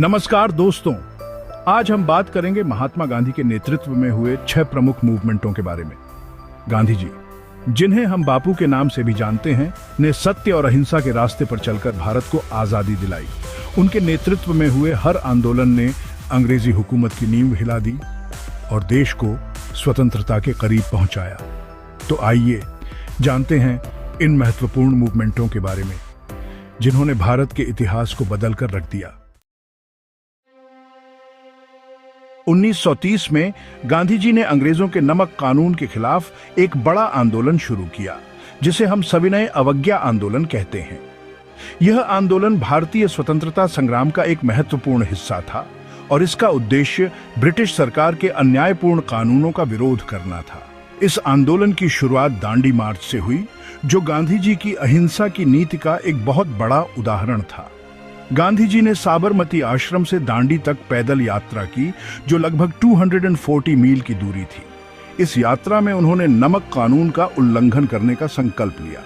नमस्कार दोस्तों, आज हम बात करेंगे महात्मा गांधी के नेतृत्व में हुए 6 प्रमुख मूवमेंटों के बारे में। गांधी जी, जिन्हें हम बापू के नाम से भी जानते हैं, ने सत्य और अहिंसा के रास्ते पर चलकर भारत को आजादी दिलाई। उनके नेतृत्व में हुए हर आंदोलन ने अंग्रेजी हुकूमत की नींव हिला दी और देश को स्वतंत्रता के करीब पहुंचाया। तो आइए जानते हैं इन महत्वपूर्ण मूवमेंटों के बारे में, जिन्होंने भारत के इतिहास को बदल कर रख दिया। 1930 में गांधी जी ने अंग्रेजों के नमक कानून के खिलाफ एक बड़ा आंदोलन शुरू किया, जिसे हम सविनय अवज्ञा आंदोलन कहते हैं। यह आंदोलन भारतीय स्वतंत्रता संग्राम का एक महत्वपूर्ण हिस्सा था और इसका उद्देश्य ब्रिटिश सरकार के अन्यायपूर्ण कानूनों का विरोध करना था। इस आंदोलन की शुरुआत दांडी मार्च से हुई, जो गांधी जी की अहिंसा की नीति का एक बहुत बड़ा उदाहरण था। गांधी जी ने साबरमती आश्रम से दांडी तक पैदल यात्रा की, जो लगभग 240 मील की दूरी थी। इस यात्रा में उन्होंने नमक कानून का उल्लंघन करने का संकल्प लिया।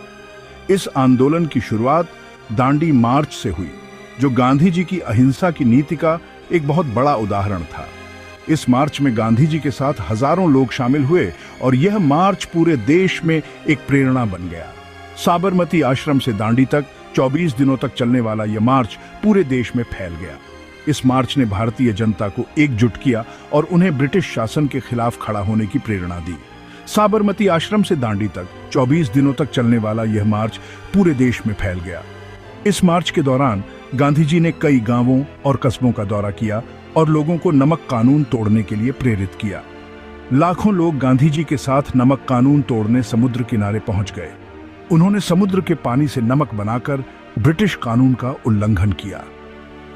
इस आंदोलन की शुरुआत दांडी मार्च से हुई, जो गांधी जी की अहिंसा की नीति का एक बहुत बड़ा उदाहरण था। इस मार्च में गांधी जी के साथ हजारों लोग शामिल हुए और यह मार्च पूरे देश में एक प्रेरणा बन गया। साबरमती आश्रम से दांडी तक 24 दिनों तक चलने वाला यह मार्च पूरे देश में फैल गया। इस मार्च ने भारतीय जनता को एकजुट किया और उन्हें ब्रिटिश शासन के खिलाफ खड़ा होने की प्रेरणा दी। साबरमती आश्रम से दांडी तक 24 दिनों तक चलने वाला यह मार्च पूरे देश में फैल गया। इस मार्च के दौरान गांधी जी ने कई गांवों और कस्बों का दौरा किया और लोगों को नमक कानून तोड़ने के लिए प्रेरित किया। लाखों लोग गांधी जी के साथ नमक कानून तोड़ने समुद्र किनारे पहुंच गए। उन्होंने समुद्र के पानी से नमक बनाकर ब्रिटिश कानून का उल्लंघन किया।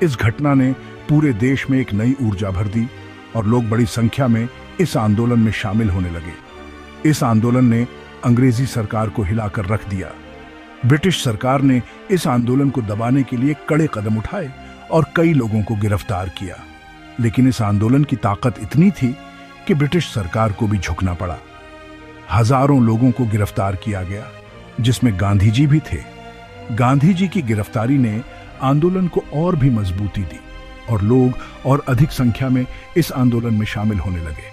इस घटना ने पूरे देश में एक नई ऊर्जा भर दी और लोग बड़ी संख्या में इस आंदोलन में शामिल होने लगे। इस आंदोलन ने अंग्रेजी सरकार को हिलाकर रख दिया। ब्रिटिश सरकार ने इस आंदोलन को दबाने के लिए कड़े कदम उठाए और कई लोगों को गिरफ्तार किया। लेकिन इस आंदोलन की ताकत इतनी थी कि ब्रिटिश सरकार को भी झुकना पड़ा। हजारों लोगों को गिरफ्तार किया गया, जिसमें गांधी जी भी थे। गांधी जी की गिरफ्तारी ने आंदोलन को और भी मजबूती दी और लोग और अधिक संख्या में इस आंदोलन में शामिल होने लगे।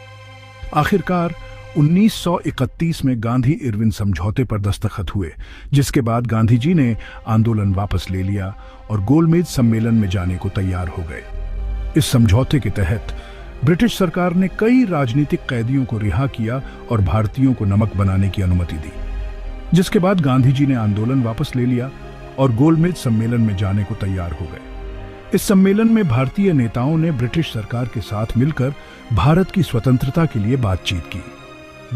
आखिरकार 1931 में गांधी इरविन समझौते पर दस्तखत हुए, जिसके बाद गांधी जी ने आंदोलन वापस ले लिया और गोलमेज सम्मेलन में जाने को तैयार हो गए। इस समझौते के तहत ब्रिटिश सरकार ने कई राजनीतिक कैदियों को रिहा किया और भारतीयों को नमक बनाने की अनुमति दी, जिसके बाद गांधी जी ने आंदोलन वापस ले लिया और गोलमेज सम्मेलन में जाने को तैयार हो गए। इस सम्मेलन में भारतीय नेताओं ने ब्रिटिश सरकार के साथ मिलकर भारत की स्वतंत्रता के लिए बातचीत की।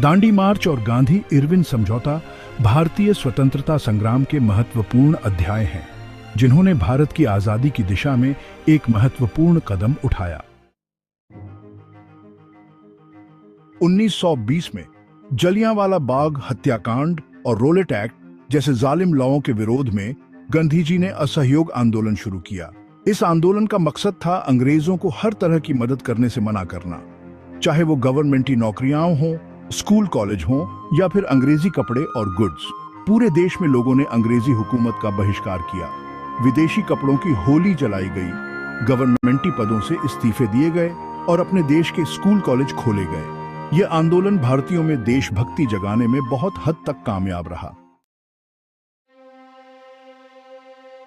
दांडी मार्च और गांधी इरविन समझौता भारतीय स्वतंत्रता संग्राम के महत्वपूर्ण अध्याय हैं, जिन्होंने भारत की आजादी की दिशा में एक महत्वपूर्ण कदम उठाया। 1920 में जलियांवाला बाग हत्याकांड और रोलेट एक्ट जैसे जालिम लॉओं के विरोध में गांधी जी ने असहयोग आंदोलन शुरू किया। इस आंदोलन का मकसद था अंग्रेजों को हर तरह की मदद करने से मना करना, चाहे वो गवर्नमेंटी नौकरियां हों, स्कूल कॉलेज हों या फिर अंग्रेजी कपड़े और गुड्स। पूरे देश में लोगों ने अंग्रेजी हुकूमत का बहिष्कार किया। विदेशी कपड़ों की होली जलाई गई, गवर्नमेंटी पदों से इस्तीफे दिए गए और अपने देश के स्कूल कॉलेज खोले गए। यह आंदोलन भारतीयों में देशभक्ति जगाने में बहुत हद तक कामयाब रहा।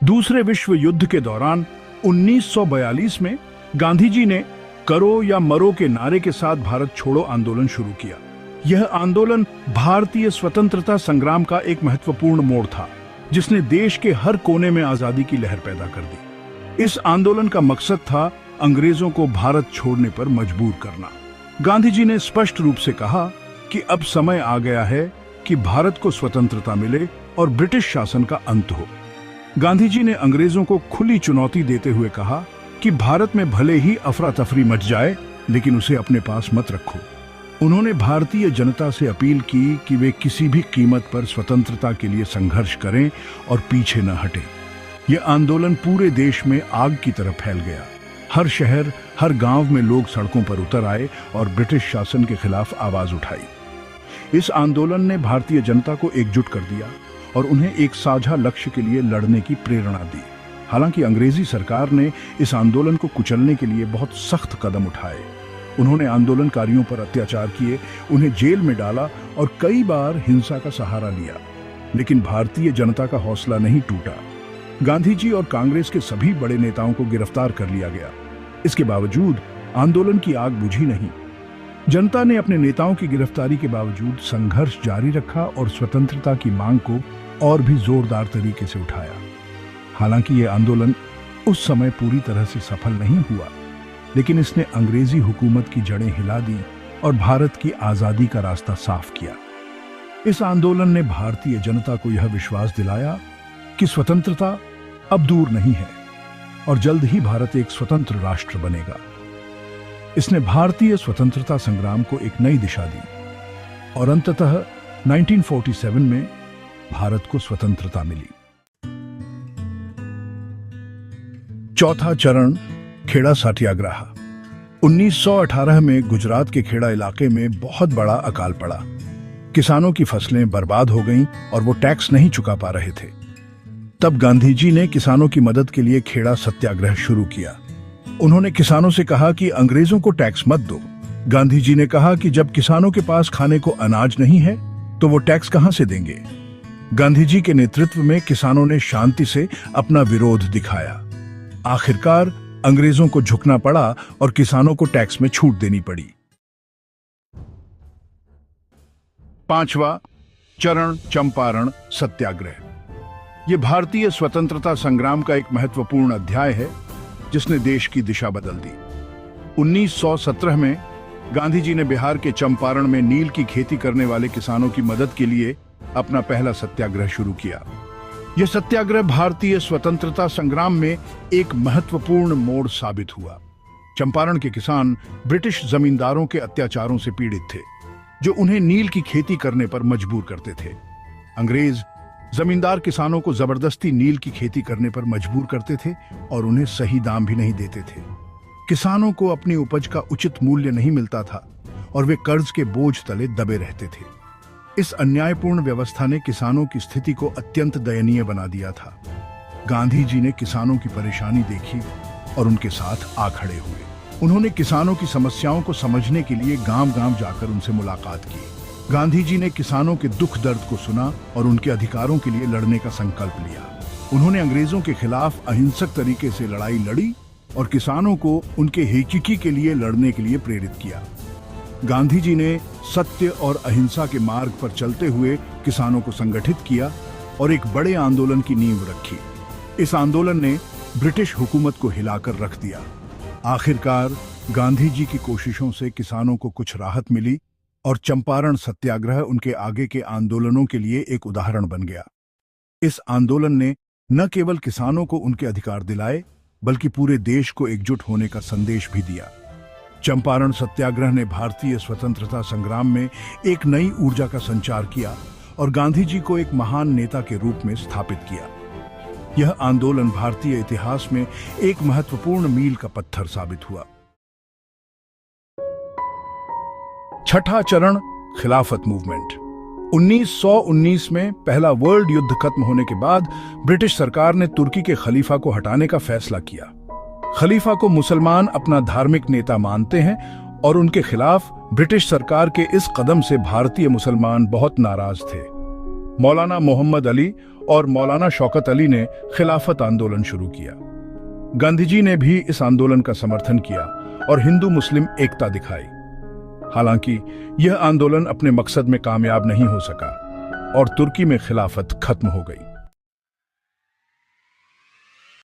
दूसरे विश्व युद्ध के दौरान 1942 में गांधी जी ने करो या मरो के नारे के साथ भारत छोड़ो आंदोलन शुरू किया। यह आंदोलन भारतीय स्वतंत्रता संग्राम का एक महत्वपूर्ण मोड़ था, जिसने देश के हर कोने में आजादी की लहर पैदा कर दी। इस आंदोलन का मकसद था अंग्रेजों को भारत छोड़ने पर मजबूर करना। गांधी जी ने स्पष्ट रूप से कहा कि अब समय आ गया है कि भारत को स्वतंत्रता मिले और ब्रिटिश शासन का अंत हो। गांधी जी ने अंग्रेजों को खुली चुनौती देते हुए कहा कि भारत में भले ही अफरा तफरी मच जाए, लेकिन उसे अपने पास मत रखो। उन्होंने भारतीय जनता से अपील की कि वे किसी भी कीमत पर स्वतंत्रता के लिए संघर्ष करें और पीछे न हटें। यह आंदोलन पूरे देश में आग की तरह फैल गया। हर शहर, हर गांव में लोग सड़कों पर उतर आए और ब्रिटिश शासन के खिलाफ आवाज उठाई। इस आंदोलन ने भारतीय जनता को एकजुट कर दिया और उन्हें एक साझा लक्ष्य के लिए लड़ने की प्रेरणा दी। हालांकि अंग्रेजी सरकार ने इस आंदोलन को कुचलने के लिए बहुत सख्त कदम उठाए। उन्होंने आंदोलनकारियों पर अत्याचार किए, उन्हें जेल में डाला और कई बार हिंसा का सहारा लिया। लेकिन भारतीय जनता का हौसला नहीं टूटा। गांधी जी और कांग्रेस के सभी बड़े नेताओं को गिरफ्तार कर लिया गया। इसके बावजूद आंदोलन की आग बुझी नहीं। जनता ने अपने नेताओं की गिरफ्तारी के बावजूद संघर्ष जारी रखा और स्वतंत्रता की मांग को और भी जोरदार तरीके से उठाया। हालांकि यह आंदोलन उस समय पूरी तरह से सफल नहीं हुआ, लेकिन इसने अंग्रेजी हुकूमत की जड़ें हिला दी और भारत की आजादी का रास्ता साफ किया। इस आंदोलन ने भारतीय जनता को यह विश्वास दिलाया कि स्वतंत्रता अब दूर नहीं है और जल्द ही भारत एक स्वतंत्र राष्ट्र बनेगा। इसने भारतीय स्वतंत्रता संग्राम को एक नई दिशा दी और अंततः 1947 में भारत को स्वतंत्रता मिली। चौथा चरण, खेड़ा सत्याग्रह। 1918 में गुजरात के खेड़ा इलाके में बहुत बड़ा अकाल पड़ा। किसानों की फसलें बर्बाद हो गईं और वो टैक्स नहीं चुका पा रहे थे। तब गांधी जी ने किसानों की मदद के लिए खेड़ा सत्याग्रह शुरू किया। उन्होंने किसानों से कहा कि अंग्रेजों को टैक्स मत दो। गांधी जी ने कहा कि जब किसानों के पास खाने को अनाज नहीं है तो वो टैक्स कहां से देंगे। गांधी जी के नेतृत्व में किसानों ने शांति से अपना विरोध दिखाया। आखिरकार अंग्रेजों को झुकना पड़ा और किसानों को टैक्स में छूट देनी पड़ी। पांचवा चरण, चंपारण सत्याग्रह। यह भारतीय स्वतंत्रता संग्राम का एक महत्वपूर्ण अध्याय है जिसने देश की दिशा बदल दी। 1917 में गांधी जी ने बिहार के चंपारण में नील की खेती करने वाले किसानों की मदद के लिए अपना पहला सत्याग्रह शुरू किया। यह सत्याग्रह भारतीय स्वतंत्रता संग्राम में एक महत्वपूर्ण मोड़ साबित हुआ। चंपारण के किसान ब्रिटिश जमींदारों के अत्याचारों से पीड़ित थे, जो उन्हें नील की खेती करने पर मजबूर करते थे। अंग्रेज जमींदार किसानों को जबरदस्ती नील की खेती करने पर मजबूर करते थे और उन्हें सही दाम भी नहीं देते थे। किसानों को अपनी उपज का उचित मूल्य नहीं मिलता था और वे कर्ज के बोझ तले दबे रहते थे। इस अन्यायपूर्ण व्यवस्था ने किसानों की स्थिति को अत्यंत दयनीय बना दिया था। गांधी जी ने किसानों की परेशानी देखी और उनके साथ आ खड़े हुए। उन्होंने किसानों की समस्याओं को समझने के लिए गांव-गांव जाकर उनसे मुलाकात की। गांधी जी ने किसानों के दुख दर्द को सुना और उनके अधिकारों के लिए लड़ने का संकल्प लिया। उन्होंने अंग्रेजों के खिलाफ अहिंसक तरीके से लड़ाई लड़ी और किसानों को उनके हित के लिए लड़ने के लिए प्रेरित किया। गांधी जी ने सत्य और अहिंसा के मार्ग पर चलते हुए किसानों को संगठित किया और एक बड़े आंदोलन की नींव रखी। इस आंदोलन ने ब्रिटिश हुकूमत को हिलाकर रख दिया। आखिरकार गांधी जी की कोशिशों से किसानों को कुछ राहत मिली और चंपारण सत्याग्रह उनके आगे के आंदोलनों के लिए एक उदाहरण बन गया। इस आंदोलन ने न केवल किसानों को उनके अधिकार दिलाए, बल्कि पूरे देश को एकजुट होने का संदेश भी दिया। चंपारण सत्याग्रह ने भारतीय स्वतंत्रता संग्राम में एक नई ऊर्जा का संचार किया और गांधी जी को एक महान नेता के रूप में स्थापित किया। यह आंदोलन भारतीय इतिहास में एक महत्वपूर्ण मील का पत्थर साबित हुआ। छठा चरण, खिलाफत मूवमेंट। 1919 में पहला वर्ल्ड युद्ध खत्म होने के बाद ब्रिटिश सरकार ने तुर्की के खलीफा को हटाने का फैसला किया। खलीफा को मुसलमान अपना धार्मिक नेता मानते हैं और उनके खिलाफ ब्रिटिश सरकार के इस कदम से भारतीय मुसलमान बहुत नाराज थे। मौलाना मोहम्मद अली और मौलाना शौकत अली ने खिलाफत आंदोलन शुरू किया। गांधी जी ने भी इस आंदोलन का समर्थन किया और हिंदू मुस्लिम एकता दिखाई। हालांकि यह आंदोलन अपने मकसद में कामयाब नहीं हो सका और तुर्की में खिलाफत खत्म हो गई।